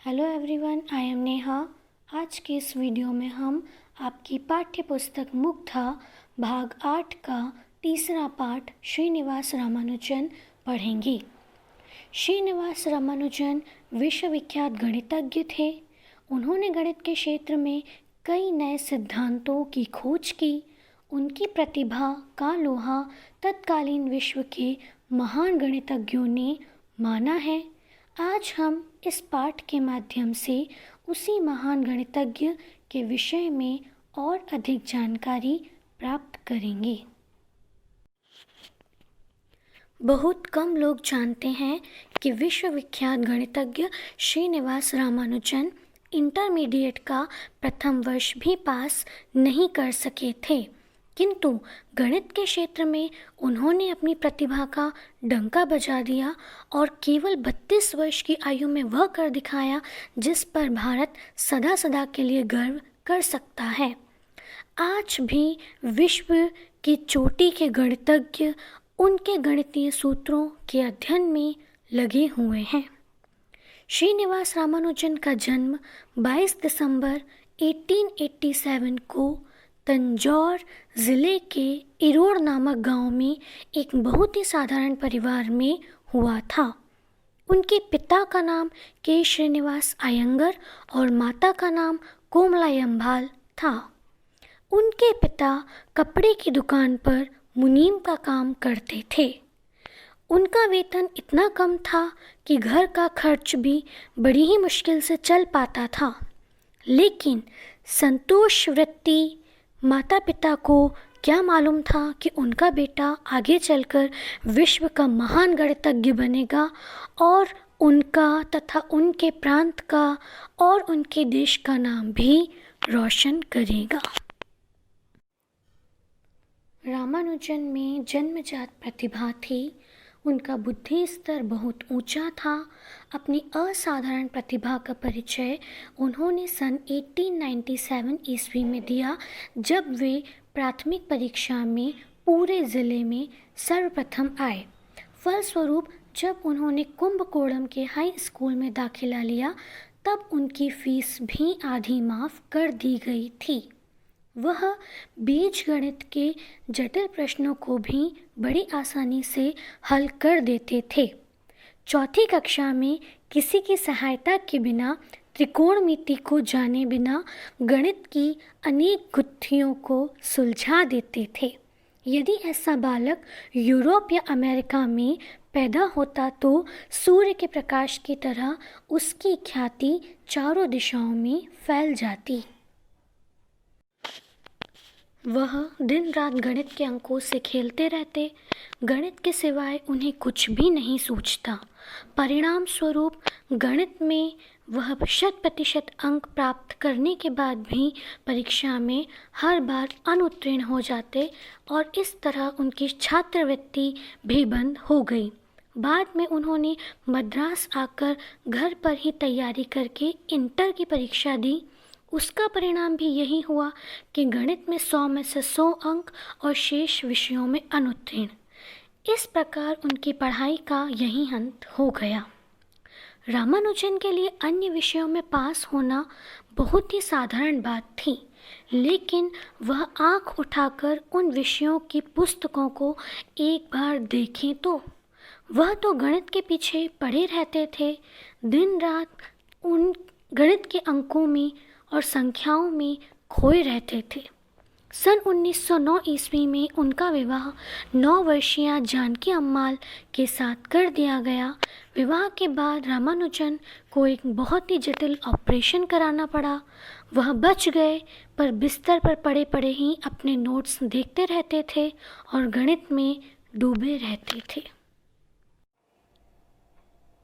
Hello everyone, I am Neha. आज के इस वीडियो में हम आपकी पाठ्य पुस्तक मुग्धा भाग 8 का तीसरा पाठ श्रीनिवास रामानुजन पढ़ेंगे। श्रीनिवास रामानुजन विश्वविख्यात गणितज्ञ थे। उन्होंने गणित के क्षेत्र में कई नए सिद्धांतों की खोज की। उनकी प्रतिभा का लोहा तत्कालीन विश्व के महान गणितज्ञों ने माना है। आज हम इस पाठ के माध्यम से उसी महान गणितज्ञ के विषय में और अधिक जानकारी प्राप्त करेंगे। बहुत कम लोग जानते हैं कि विश्वविख्यात गणितज्ञ श्रीनिवास रामानुजन इंटरमीडिएट का प्रथम वर्ष भी पास नहीं कर सके थे, किंतु गणित के क्षेत्र में उन्होंने अपनी प्रतिभा का डंका बजा दिया और केवल 32 वर्ष की आयु में वह कर दिखाया जिस पर भारत सदा सदा के लिए गर्व कर सकता है। आज भी विश्व की चोटी के गणितज्ञ उनके गणितीय सूत्रों के अध्ययन में लगे हुए हैं। श्रीनिवास रामानुजन का जन्म 22 दिसंबर 1887 को तंजौर ज़िले के इरोड़ नामक गांव में एक बहुत ही साधारण परिवार में हुआ था। उनके पिता का नाम के श्रीनिवास अयंगर और माता का नाम कोमलायम्भाल था। उनके पिता कपड़े की दुकान पर मुनीम का काम करते थे। उनका वेतन इतना कम था कि घर का खर्च भी बड़ी ही मुश्किल से चल पाता था, लेकिन संतोष वृत्ति माता पिता को क्या मालूम था कि उनका बेटा आगे चलकर विश्व का महान गणितज्ञ बनेगा और उनका तथा उनके प्रांत का और उनके देश का नाम भी रोशन करेगा। रामानुजन में जन्मजात प्रतिभा थी। उनका बुद्धि स्तर बहुत ऊंचा था। अपनी असाधारण प्रतिभा का परिचय उन्होंने सन 1897 ईस्वी में दिया, जब वे प्राथमिक परीक्षा में पूरे ज़िले में सर्वप्रथम आए। फलस्वरूप जब उन्होंने कुंभकोणम के हाई स्कूल में दाखिला लिया, तब उनकी फीस भी आधी माफ़ कर दी गई थी। वह बीजगणित के जटिल प्रश्नों को भी बड़ी आसानी से हल कर देते थे। चौथी कक्षा में किसी की सहायता के बिना, त्रिकोणमिति को जाने बिना गणित की अनेक गुत्थियों को सुलझा देते थे। यदि ऐसा बालक यूरोप या अमेरिका में पैदा होता तो सूर्य के प्रकाश की तरह उसकी ख्याति चारों दिशाओं में फैल जाती। वह दिन रात गणित के अंकों से खेलते रहते। गणित के सिवाय उन्हें कुछ भी नहीं सूझता। परिणाम स्वरूप गणित में वह 100% अंक प्राप्त करने के बाद भी परीक्षा में हर बार अनुत्तीर्ण हो जाते और इस तरह उनकी छात्रवृत्ति भी बंद हो गई। बाद में उन्होंने मद्रास आकर घर पर ही तैयारी करके इंटर की परीक्षा दी। उसका परिणाम भी यही हुआ कि गणित में 100 में से 100 अंक और शेष विषयों में अनुत्तीर्ण। इस प्रकार उनकी पढ़ाई का यही अंत हो गया। रामानुजन के लिए अन्य विषयों में पास होना बहुत ही साधारण बात थी, लेकिन वह आंख उठाकर उन विषयों की पुस्तकों को एक बार देखें तो वह तो गणित के पीछे पड़े रहते थे। दिन रात उन गणित के अंकों में और संख्याओं में खोए रहते थे। सन 1909 ईस्वी में उनका विवाह 9 वर्षीय जानकी अम्माल के साथ कर दिया गया। विवाह के बाद रामानुजन को एक बहुत ही जटिल ऑपरेशन कराना पड़ा। वह बच गए, पर बिस्तर पर पड़े पड़े ही अपने नोट्स देखते रहते थे और गणित में डूबे रहते थे।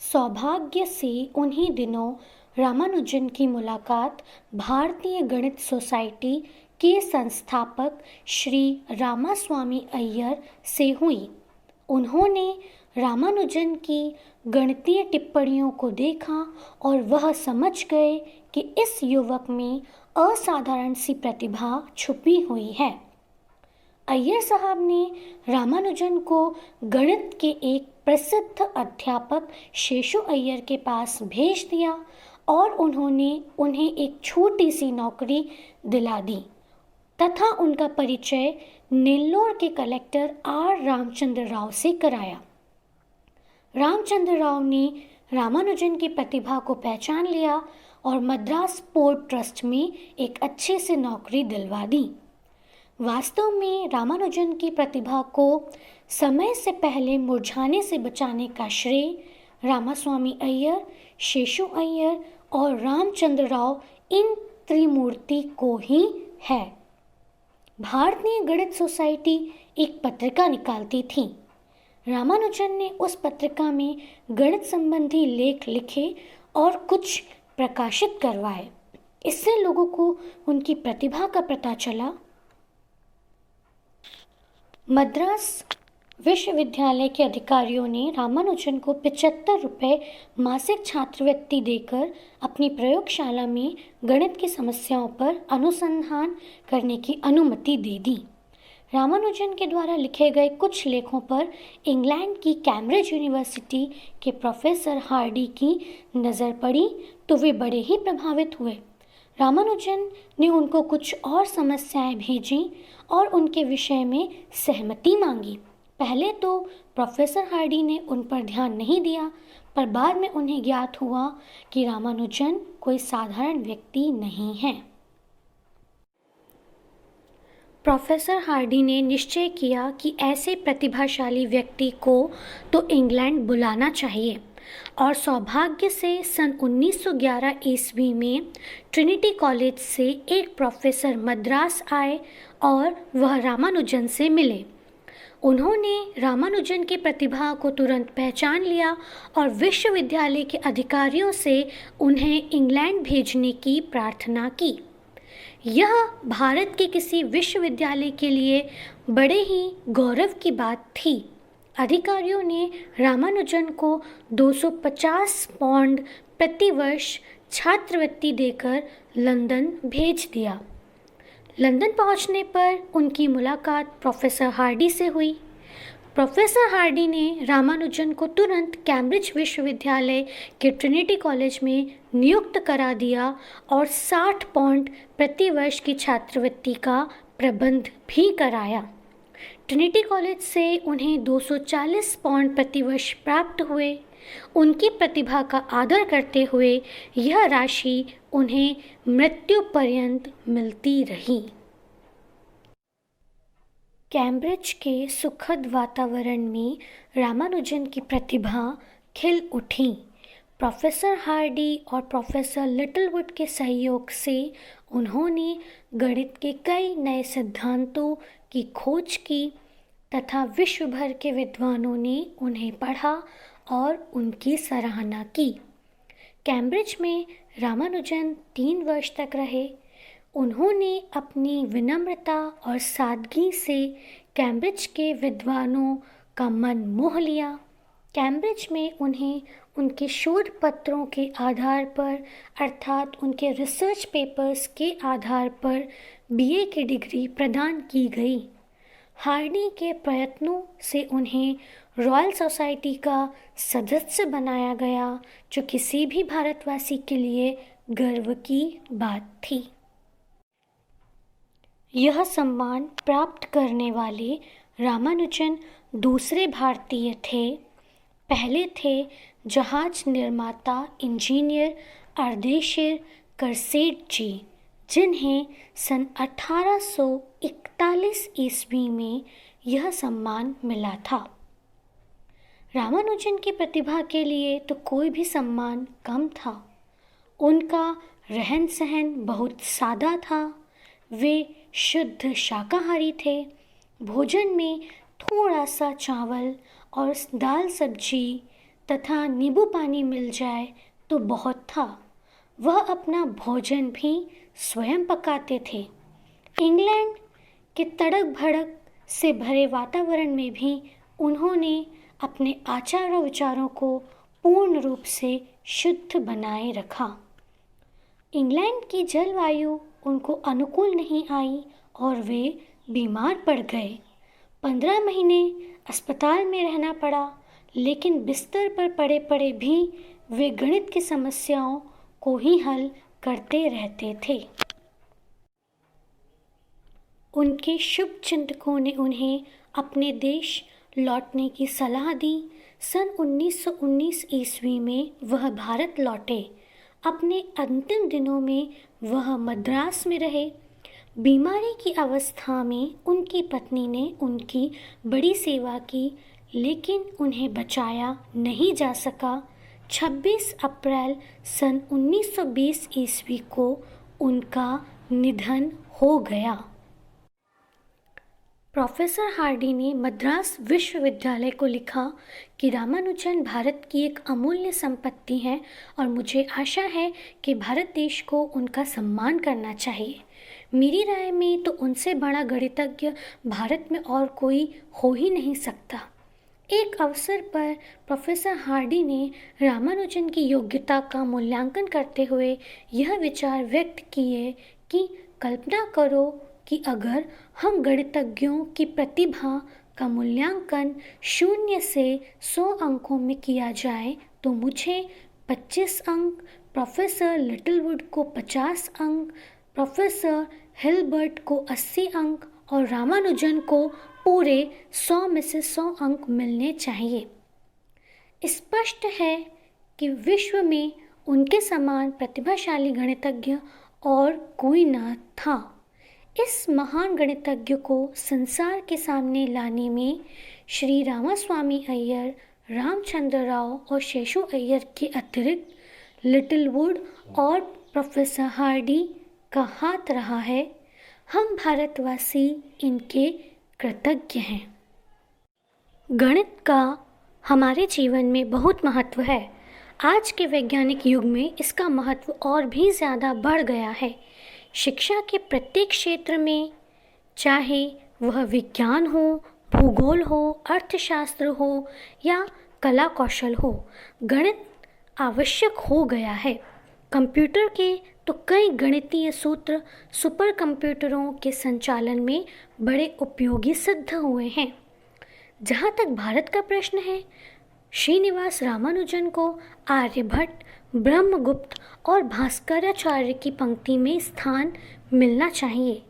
सौभाग्य से उन्हीं दिनों रामानुजन की मुलाकात भारतीय गणित सोसाइटी के संस्थापक श्री रामास्वामी अय्यर से हुई। उन्होंने रामानुजन की गणितीय टिप्पणियों को देखा और वह समझ गए कि इस युवक में असाधारण सी प्रतिभा छुपी हुई है। अय्यर साहब ने रामानुजन को गणित के एक प्रसिद्ध अध्यापक शेषु अय्यर के पास भेज दिया और उन्होंने उन्हें एक छोटी सी नौकरी दिला दी तथा उनका परिचय नेल्लोर के कलेक्टर आर रामचंद्र राव से कराया। रामचंद्र राव ने रामानुजन की प्रतिभा को पहचान लिया और मद्रास पोर्ट ट्रस्ट में एक अच्छे से नौकरी दिलवा दी। वास्तव में रामानुजन की प्रतिभा को समय से पहले मुरझाने से बचाने का श्रेय रामास्वामी अय्यर, शेषु अय्यर और रामचंद्र राव इन त्रिमूर्ति को ही है। भारतीय गणित सोसाइटी एक पत्रिका निकालती थी। रामानुजन ने उस पत्रिका में गणित संबंधी लेख लिखे और कुछ प्रकाशित करवाए। इससे लोगों को उनकी प्रतिभा का पता चला। मद्रास विश्वविद्यालय के अधिकारियों ने रामानुजन को 75 रुपये मासिक छात्रवृत्ति देकर अपनी प्रयोगशाला में गणित की समस्याओं पर अनुसंधान करने की अनुमति दे दी। रामानुजन के द्वारा लिखे गए कुछ लेखों पर इंग्लैंड की कैम्ब्रिज यूनिवर्सिटी के प्रोफेसर हार्डी की नज़र पड़ी तो वे बड़े ही प्रभावित हुए। रामानुजन ने उनको कुछ और समस्याएं भेजीं और उनके विषय में सहमति मांगी। पहले तो प्रोफेसर हार्डी ने उन पर ध्यान नहीं दिया, पर बाद में उन्हें ज्ञात हुआ कि रामानुजन कोई साधारण व्यक्ति नहीं है। प्रोफेसर हार्डी ने निश्चय किया कि ऐसे प्रतिभाशाली व्यक्ति को तो इंग्लैंड बुलाना चाहिए और सौभाग्य से सन 1911 ईस्वी में ट्रिनिटी कॉलेज से एक प्रोफेसर मद्रास आए और वह रामानुजन से मिले। उन्होंने रामानुजन की प्रतिभा को तुरंत पहचान लिया और विश्वविद्यालय के अधिकारियों से उन्हें इंग्लैंड भेजने की प्रार्थना की। यह भारत के किसी विश्वविद्यालय के लिए बड़े ही गौरव की बात थी। अधिकारियों ने रामानुजन को 250 पौंड प्रति वर्ष छात्रवृत्ति देकर लंदन भेज दिया। लंदन पहुंचने पर उनकी मुलाकात प्रोफेसर हार्डी से हुई। प्रोफेसर हार्डी ने रामानुजन को तुरंत कैम्ब्रिज विश्वविद्यालय के ट्रिनिटी कॉलेज में नियुक्त करा दिया और 60 पौंड प्रति वर्ष की छात्रवृत्ति का प्रबंध भी कराया। ट्रिनिटी कॉलेज से उन्हें 240 पौंड प्रति वर्ष प्राप्त हुए। उनकी प्रतिभा का आदर करते हुए यह राशि उन्हें मृत्यु पर्यंत मिलती रही। कैम्ब्रिज के सुखद वातावरण में रामानुजन की प्रतिभा खिल उठी। प्रोफेसर हार्डी और प्रोफेसर लिटिलवुड के सहयोग से उन्होंने गणित के कई नए सिद्धांतों की खोज की तथा विश्व भर के विद्वानों ने उन्हें पढ़ा और उनकी सराहना की। कैम्ब्रिज में रामानुजन 3 वर्ष तक रहे। उन्होंने अपनी विनम्रता और सादगी से कैम्ब्रिज के विद्वानों का मन मोह लिया। कैम्ब्रिज में उन्हें उनके शोध पत्रों के आधार पर अर्थात उनके रिसर्च पेपर्स के आधार पर बीए की डिग्री प्रदान की गई। हार्डी के प्रयत्नों से उन्हें रॉयल सोसाइटी का सदस्य बनाया गया, जो किसी भी भारतवासी के लिए गर्व की बात थी। यह सम्मान प्राप्त करने वाले रामानुजन दूसरे भारतीय थे। पहले थे जहाज निर्माता इंजीनियर अर्देशिर करसेट जी, जिन्हें सन 1841 ईस्वी में यह सम्मान मिला था। रामानुजन की प्रतिभा के लिए तो कोई भी सम्मान कम था। उनका रहन सहन बहुत सादा था। वे शुद्ध शाकाहारी थे। भोजन में थोड़ा सा चावल और दाल सब्जी तथा नींबू पानी मिल जाए तो बहुत था। वह अपना भोजन भी स्वयं पकाते थे। इंग्लैंड के तड़क भड़क से भरे वातावरण में भी उन्होंने अपने आचार और विचारों को पूर्ण रूप से शुद्ध बनाए रखा। इंग्लैंड की जलवायु उनको अनुकूल नहीं आई और वे बीमार पड़ गए। 15 महीने अस्पताल में रहना पड़ा, लेकिन बिस्तर पर पड़े पड़े भी वे गणित की समस्याओं को ही हल करते रहते थे। उनके शुभ चिंतकों ने उन्हें अपने देश लौटने की सलाह दी। सन 1919 ईस्वी में वह भारत लौटे। अपने अंतिम दिनों में वह मद्रास में रहे। बीमारी की अवस्था में उनकी पत्नी ने उनकी बड़ी सेवा की, लेकिन उन्हें बचाया नहीं जा सका। 26 अप्रैल सन 1920 ईस्वी को उनका निधन हो गया। प्रोफेसर हार्डी ने मद्रास विश्वविद्यालय को लिखा कि रामानुजन भारत की एक अमूल्य संपत्ति हैं और मुझे आशा है कि भारत देश को उनका सम्मान करना चाहिए। मेरी राय में तो उनसे बड़ा गणितज्ञ भारत में और कोई हो ही नहीं सकता। एक अवसर पर प्रोफेसर हार्डी ने रामानुजन की योग्यता का मूल्यांकन करते हुए यह विचार व्यक्त किए कि कल्पना करो कि अगर हम गणितज्ञों की प्रतिभा का मूल्यांकन 0 से 100 अंकों में किया जाए तो मुझे 25 अंक, प्रोफेसर लिटिलवुड को 50 अंक, प्रोफेसर हिल्बर्ट को 80 अंक और रामानुजन को पूरे 100 में से 100 अंक मिलने चाहिए। स्पष्ट है कि विश्व में उनके समान प्रतिभाशाली गणितज्ञ और कोई न था। इस महान गणितज्ञ को संसार के सामने लाने में श्री रामास्वामी अय्यर, रामचंद्र राव और शेषु अय्यर के अतिरिक्त लिटिलवुड और प्रोफेसर हार्डी का हाथ रहा है। हम भारतवासी इनके कृतज्ञ हैं। गणित का हमारे जीवन में बहुत महत्व है। आज के वैज्ञानिक युग में इसका महत्व और भी ज़्यादा बढ़ गया है। शिक्षा के प्रत्येक क्षेत्र में, चाहे वह विज्ञान हो, भूगोल हो, अर्थशास्त्र हो या कला कौशल हो, गणित आवश्यक हो गया है। कंप्यूटर के तो कई गणितीय सूत्र सुपर कंप्यूटरों के संचालन में बड़े उपयोगी सिद्ध हुए हैं। जहाँ तक भारत का प्रश्न है, श्रीनिवास रामानुजन को आर्यभट्ट, ब्रह्मगुप्त और भास्कराचार्य की पंक्ति में स्थान मिलना चाहिए।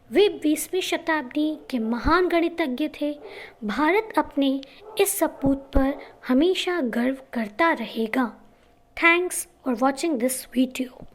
वे 20वीं शताब्दी के महान गणितज्ञ थे। भारत अपने इस सपूत पर हमेशा गर्व करता रहेगा। Thanks for watching this video.